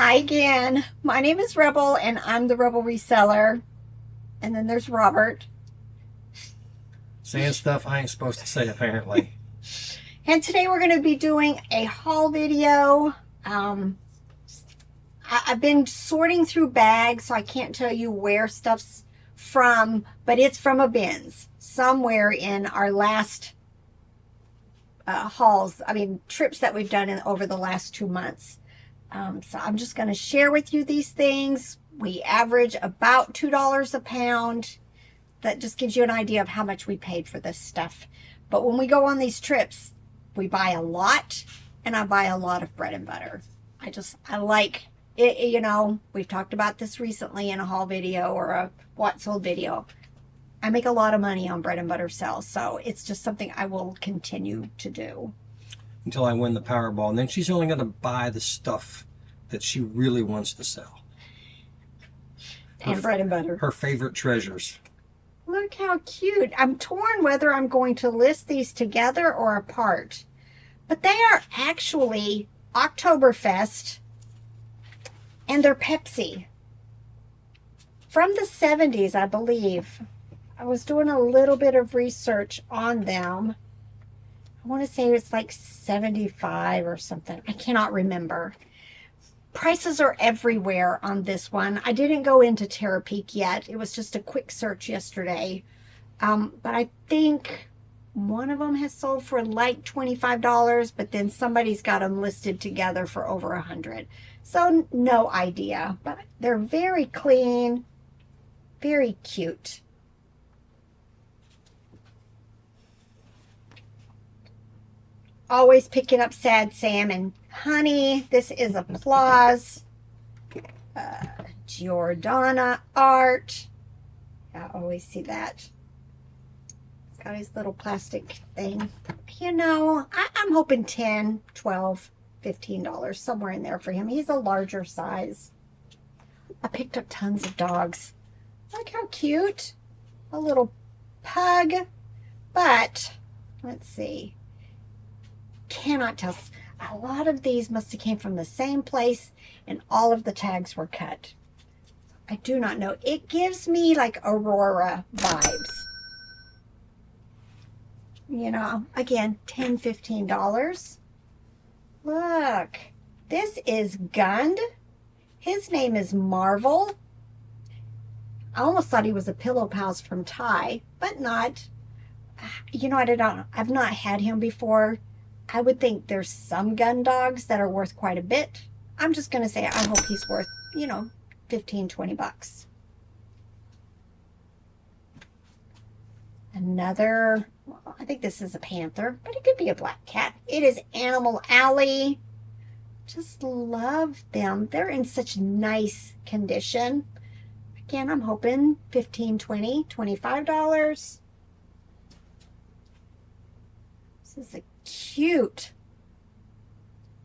Hi again. My name is Rebel and I'm the Rebel Reseller. And then there's Robert. Saying stuff I ain't supposed to say, apparently. And today we're going to be doing a haul video. I've been sorting through bags, so I can't tell you where stuff's from, but it's from a bins somewhere in our last trips that we've done over the last 2 months. So I'm just going to share with you these things. We average about $2 a pound. That just gives you an idea of how much we paid for this stuff. But when we go on these trips, we buy a lot, and I buy a lot of bread and butter. I like it, you know, we've talked about this recently in a haul video or a what sold video. I make a lot of money on bread and butter sales, so it's just something I will continue to do. Until I win the Powerball. And then she's only going to buy the stuff that she really wants to sell. And bread and butter. Her favorite treasures. Look how cute. I'm torn whether I'm going to list these together or apart. But they are actually Oktoberfest, and they're Pepsi. From the 70s, I believe. I was doing a little bit of research on them. I want to say it's like 75 or something. I cannot remember. Prices are everywhere on this one. I didn't go into Terapeak yet. It was just a quick search yesterday. But I think one of them has sold for like $25, but then somebody's got them listed together for over $100. So no idea, but they're very clean, very cute. Always picking up sad salmon. Honey, this is a Plush. Giordana art. I always see that. It's got his little plastic thing. You know, I'm hoping $10, $12, $15, somewhere in there for him. He's a larger size. I picked up tons of dogs. Look how cute. A little pug. But, let's see. Cannot tell. A lot of these must have came from the same place and all of the tags were cut. I do not know. It gives me like Aurora vibes. You know, again, $10, $15. Look, this is Gund. His name is Marvel. I almost thought he was a Pillow Pals from Thai, but not. You know, I've not had him before. I would think there's some gun dogs that are worth quite a bit. I'm just going to say I hope he's worth, you know, 15, 20 bucks. Another, well, I think this is a panther, but it could be a black cat. It is Animal Alley. Just love them. They're in such nice condition. Again, I'm hoping 15, 20, $25. This is a cute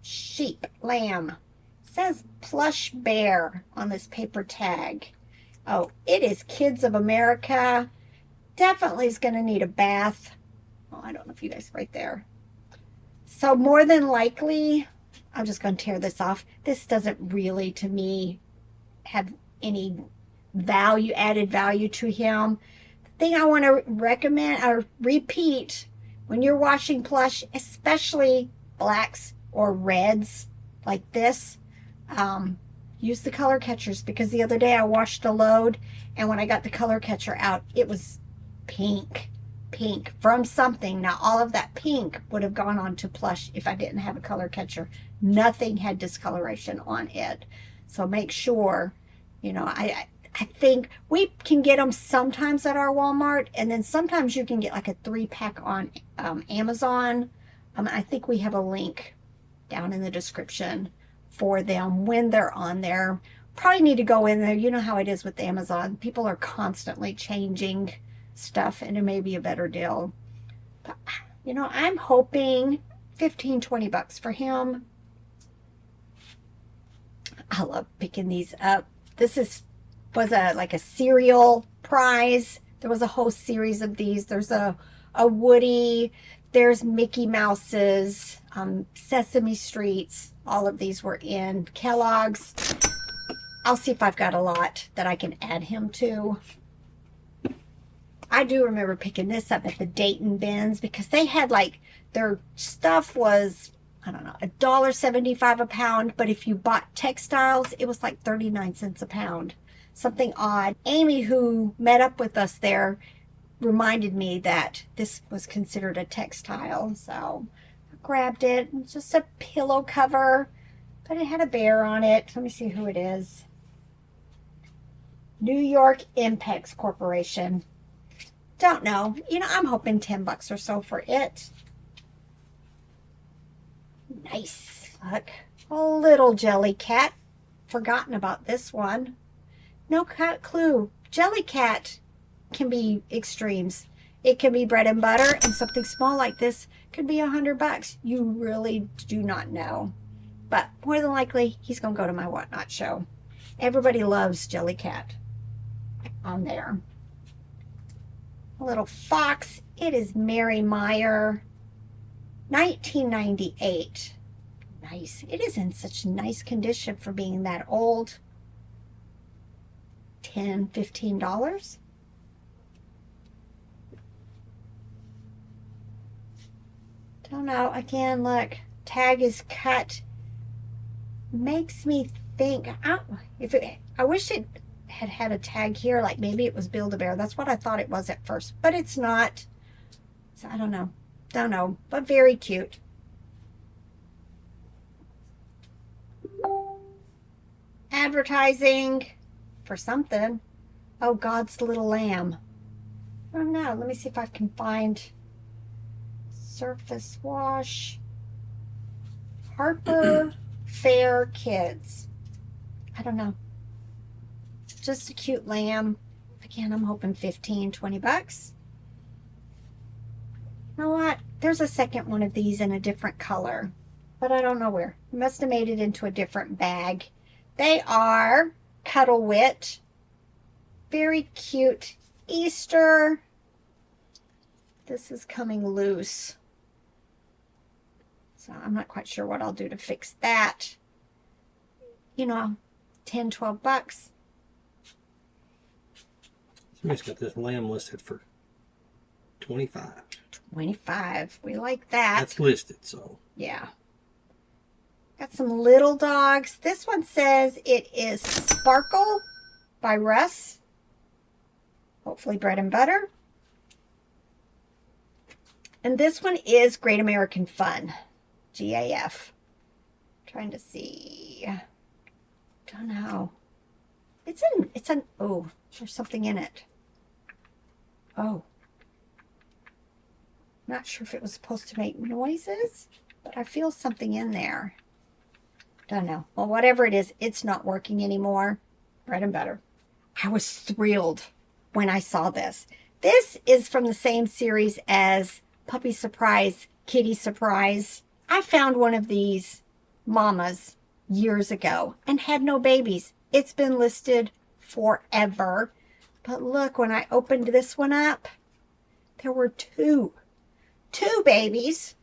sheep lamb. It says Plush Bear on this paper tag. Oh, it is Kids of America. Definitely is going to need a bath. Oh, I don't know if you guys right there. So more than likely, I'm just going to tear this off. This doesn't really, to me, have any value, added value to him. The thing I want to recommend or repeat, when you're washing plush, especially blacks or reds like this, use the color catchers, because the other day I washed a load and when I got the color catcher out, it was pink from something. Now all of that pink would have gone on to plush if I didn't have a color catcher. Nothing had discoloration on it. So make sure, you know, I think we can get them sometimes at our Walmart, and then sometimes you can get like a 3-pack on Amazon. I think we have a link down in the description for them when they're on there. Probably need to go in there. You know how it is with Amazon. People are constantly changing stuff, and it may be a better deal. But, you know, I'm hoping 15, 20 bucks for him. I love picking these up. This was like a cereal prize. There was a whole series of these. There's a Woody. There's Mickey Mouse's, Sesame Streets. All of these were in Kellogg's. I'll see if I've got a lot that I can add him to. I do remember picking this up at the Dayton bins because they had like, their stuff was, I don't know, $1.75 a pound. But if you bought textiles, it was like 39 cents a pound. Something odd. Amy, who met up with us there, reminded me that this was considered a textile. So I grabbed it. It's just a pillow cover, but it had a bear on it. Let me see who it is. New York Impex Corporation. Don't know. You know, I'm hoping 10 bucks or so for it. Nice. Look. A little Jellycat. Forgotten about this one. No clue. Jellycat can be extremes. It can be bread and butter, and something small like this could be $100. You really do not know. But more than likely, he's going to go to my Whatnot show. Everybody loves Jellycat on there. A little fox. It is Mary Meyer. 1998. Nice. It is in such nice condition for being that old. $10, $15. Don't know. Again, look. Tag is cut. Makes me think. I wish it had a tag here. Like maybe it was Build-A-Bear. That's what I thought it was at first. But it's not. So I don't know. Don't know. But very cute. Advertising for something. Oh, God's Little Lamb. I don't know. Let me see if I can find surface wash. Harper Fair Kids. I don't know. Just a cute lamb. Again, I'm hoping 15, 20 bucks. You know what? There's a second one of these in a different color, but I don't know where. Must have made it into a different bag. They are Cuddle Wit. Very cute Easter. This is coming loose. So I'm not quite sure what I'll do to fix that. You know, 10, 12 bucks. Somebody's got this lamb listed for 25. 25. We like that. That's listed, so. Yeah. Got some little dogs. This one says it is Sparkle by Russ. Hopefully bread and butter. And this one is Great American Fun. GAF. Trying to see. Don't know. It's an, oh, there's something in it. Oh. Not sure if it was supposed to make noises, but I feel something in there. Don't know. Well, whatever it is, it's not working anymore. Bread and butter. I was thrilled when I saw this. This is from the same series as Puppy Surprise, Kitty Surprise. I found one of these mamas years ago and had no babies. It's been listed forever. But look, when I opened this one up, there were two babies.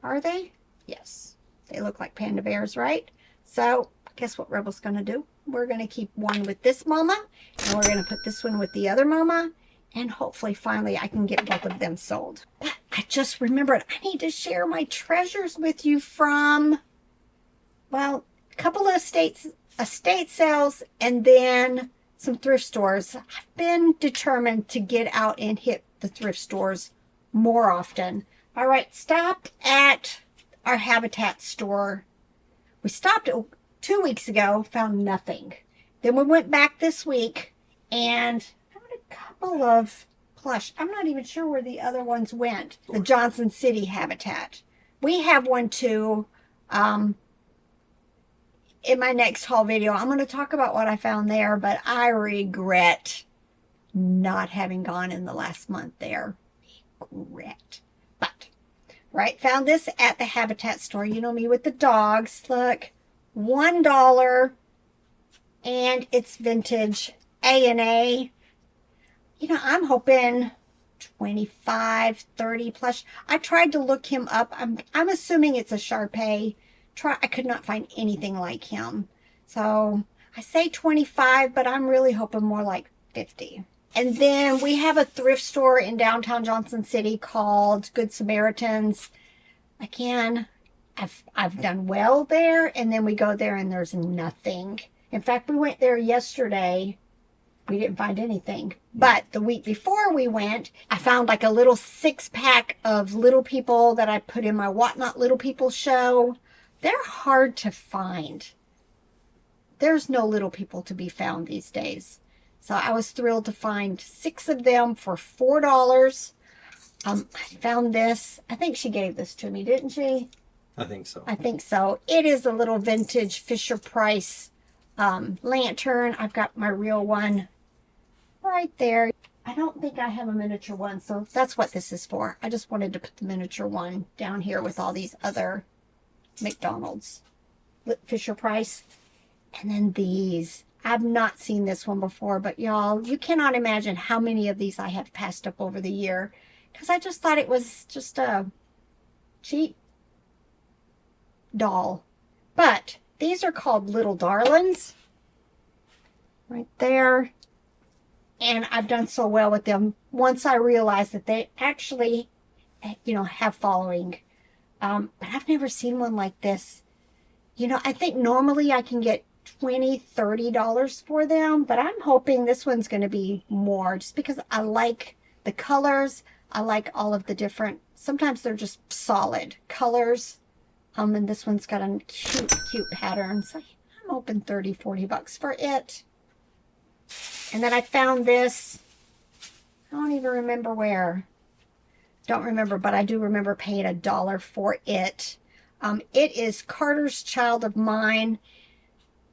Are they? Yes. They look like panda bears, right? So guess what Rebel's going to do? We're going to keep one with this mama, and we're going to put this one with the other mama, and hopefully finally I can get both of them sold. But I just remembered I need to share my treasures with you from, well, a couple of estate sales and then some thrift stores. I've been determined to get out and hit the thrift stores more often. All right, stopped at our Habitat store. We stopped 2 weeks ago, found nothing. Then we went back this week and found a couple of Plush. I'm not even sure where the other ones went. The Johnson City Habitat. We have one too. In my next haul video, I'm going to talk about what I found there, but I regret not having gone in the last month there. Regret. But, right, found this at the Habitat store. You know me with the dogs. Look, $1, and it's vintage A&A. You know, I'm hoping 25, 30 plush. I tried to look him up. I'm assuming it's a Shar-Pei. I could not find anything like him. So I say 25, but I'm really hoping more like 50. And then we have a thrift store in downtown Johnson City called Good Samaritans. Again, I've done well there, and then we go there and there's nothing. In fact, we went there yesterday. We didn't find anything. But the week before we went, I found like a little 6-pack of Little People that I put in my Whatnot Little People show. They're hard to find. There's no Little People to be found these days. So I was thrilled to find 6 of them for $4. I found this. I think she gave this to me, didn't she? I think so. I think so. It is a little vintage Fisher-Price lantern. I've got my real one right there. I don't think I have a miniature one, so that's what this is for. I just wanted to put the miniature one down here with all these other McDonald's Fisher-Price. And then these. I've not seen this one before, but y'all, you cannot imagine how many of these I have passed up over the year, because I just thought it was just a cheap doll. But these are called Little Darlings. Right there. And I've done so well with them once I realized that they actually, have following. But I've never seen one like this. I think normally I can get $20, $30 for them, but I'm hoping this one's going to be more, just because I like the colors. I like all of the different, sometimes they're just solid colors. And this one's got a cute pattern. So I'm hoping $30, $40 for it. And then I found this. I don't even remember where. Don't remember, but I do remember paying $1 for it. It is Carter's Child of Mine.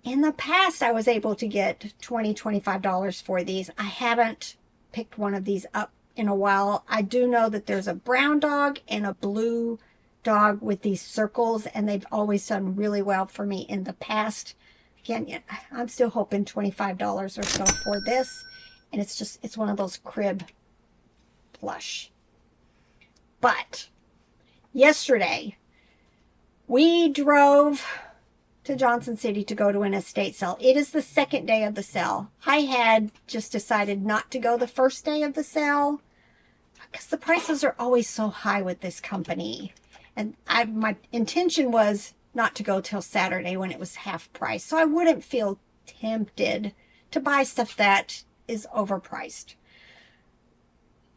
In the past, I was able to get $20, $25 for these. I haven't picked one of these up in a while. I do know that there's a brown dog and a blue dog with these circles, and they've always done really well for me in the past. Again, I'm still hoping $25 or so for this. And it's one of those crib plush. But yesterday, we drove to Johnson City to go to an estate sale. It is the second day of the sale. I had just decided not to go the first day of the sale because the prices are always so high with this company. And my intention was not to go till Saturday when it was half price, so I wouldn't feel tempted to buy stuff that is overpriced.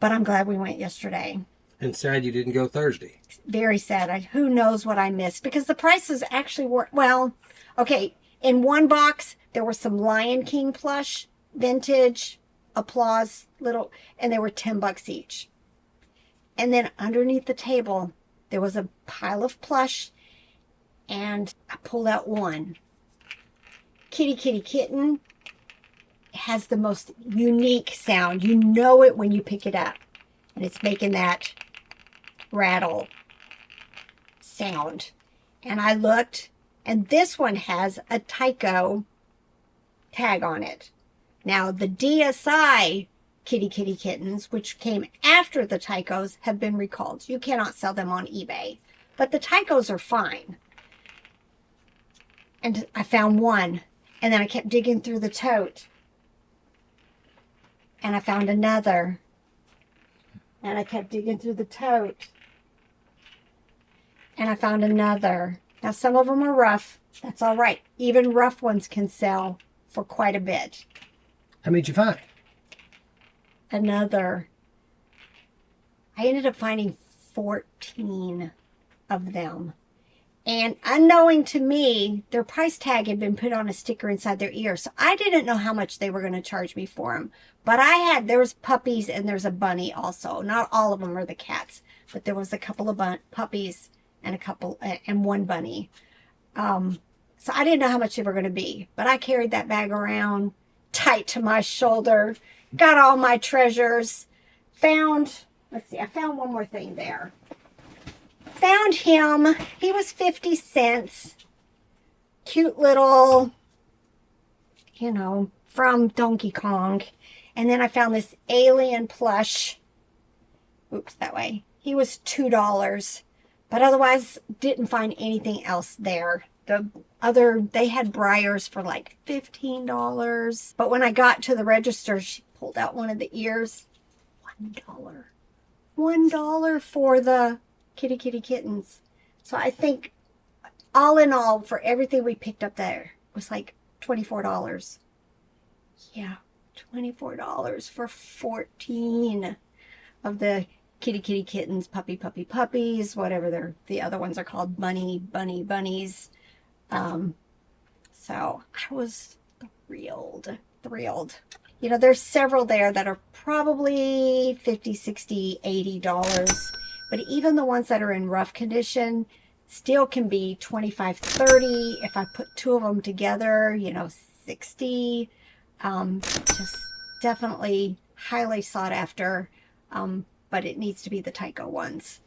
But I'm glad we went yesterday. And sad you didn't go Thursday. Very sad. Who knows what I missed, because the prices actually were, well, okay, in one box there were some Lion King plush, vintage, applause, little, and they were $10 each. And then underneath the table there was a pile of plush, and I pulled out one. Kitty Kitty Kitten. It has the most unique sound. You know it when you pick it up. And it's making that rattle sound. And I looked, and this one has a Tyco tag on it. Now, the DSI Kitty Kitty Kittens, which came after the Tycos, have been recalled. You cannot sell them on eBay. But the Tycos are fine. And I found one. And then I kept digging through the tote. And I found another. And I kept digging through the tote. And I found another. Now, some of them are rough. That's all right. Even rough ones can sell for quite a bit. How many did you find? Another. I ended up finding 14 of them. And unknowing to me, their price tag had been put on a sticker inside their ear. So I didn't know how much they were going to charge me for them. But there was puppies and there's a bunny also. Not all of them are the cats, but there was a couple of puppies and one bunny. So I didn't know how much they were going to be. But I carried that bag around tight to my shoulder. Got all my treasures. I found one more thing there. Found him. He was 50 cents. Cute little, from Donkey Kong. And then I found this alien plush Oops, that way. He was $2, but otherwise didn't find anything else there. They had Briars for like $15. But when I got to the register, she pulled out one of the ears. $1. $1 for the kitty kittens. So I think all in all, for everything we picked up there, was like $24. Yeah, $24 for 14 of the kitty kittens, puppies, whatever the other ones are called, bunnies. So I was thrilled. You know, there's several there that are probably $50, $60, $80, but even the ones that are in rough condition still can be $25, $30. If I put two of them together, you know, $60. Just definitely highly sought after, but it needs to be the Tyco ones.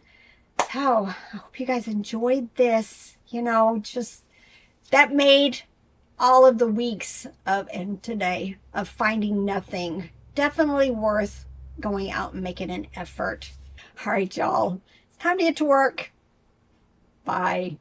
So I hope you guys enjoyed this. You know, just that made all of the weeks and today of finding nothing definitely worth going out and making an effort. All right, y'all, it's time to get to work. Bye.